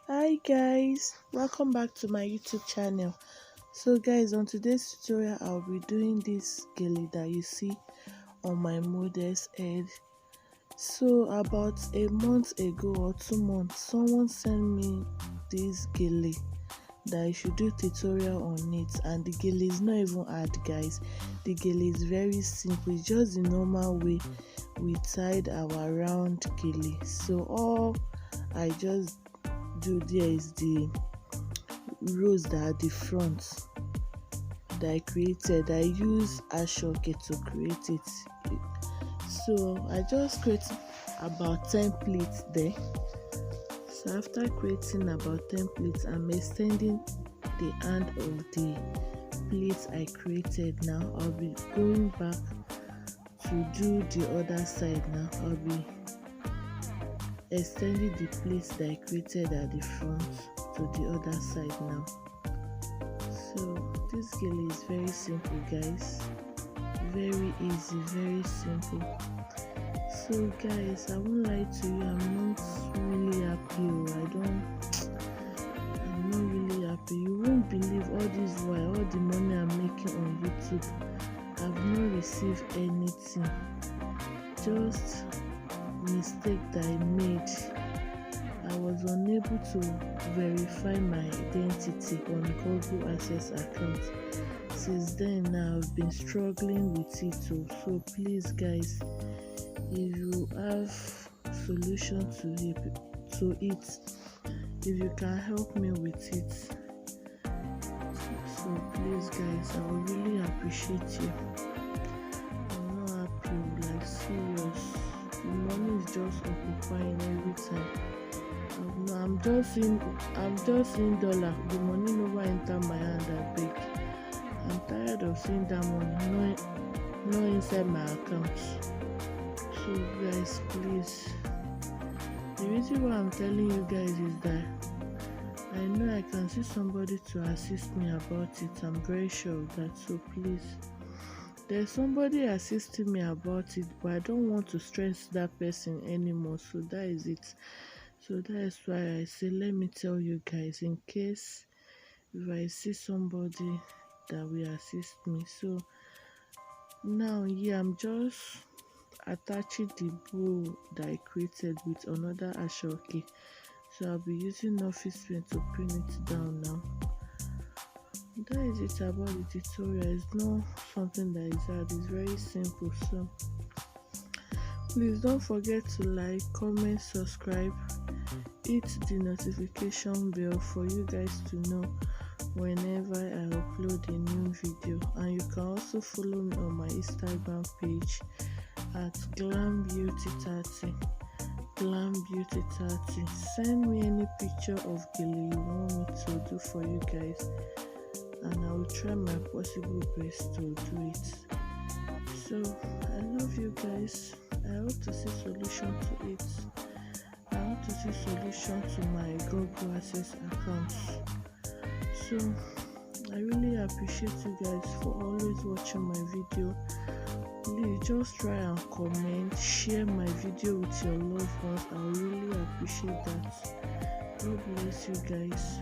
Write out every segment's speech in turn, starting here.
Hi guys, welcome back to my YouTube channel. So guys, on today's tutorial I'll be doing this gele that you see on my model's head. So about a month ago or 2 months, someone sent me this gele that I should do tutorial on it, and the gele is not even hard guys. The gele is very simple. It's just the normal way we tied our round gele. So all I just do there is the rows that are the front that I created. I use aishoke to create it. So I just create about 10 pleats there. So after creating about 10 pleats, I'm extending the end of the pleats I created. Now I'll be going back to do the other side. Now I'll be extending the pleats that I created at the front to the other side now. So this gele is very simple guys, very easy, very simple. So guys, I won't lie to you, I'm not really happy. I'm not really happy. You won't believe all this while, all the money I'm making on YouTube, I've not received anything. Just mistake that I made. I was unable to verify my identity on Google Access account. Since then now I've been struggling with it too. So please guys, if you have solution to it, if you can help me with it, so please guys, I would really appreciate you. I'm not happy, like serious. The money is just occupying every time. I'm just seeing dollar. The money never enter my hand that big. I'm tired of seeing that money not inside my account. So guys, please. The reason why I'm telling you guys is that I know I can see somebody to assist me about it. I'm very sure of that. So please. There's somebody assisting me about it, but I don't want to stress that person anymore. So that is it. So that is why I say, let me tell you guys, in case if I see somebody that will assist me. So now I'm just attaching the bow that I created with another aishoke. So I'll be using office pen to pin it down now. That is it about the tutorial. It's not something that is hard, it's very simple. So please don't forget to like, comment, subscribe, hit the notification bell for you guys to know whenever I upload a new video. And you can also follow me on my Instagram page at glambeauty30. Send me any picture of gele you want me to do for you guys, and I will try my possible best to do it. So I love you guys. I hope to see solution to it. I hope to see solution to my Google Access account. So I really appreciate you guys for always watching my video. Please just try and comment, share my video with your loved ones. I really appreciate that. God bless you guys.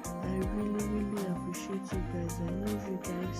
I really appreciate you guys. I love you guys.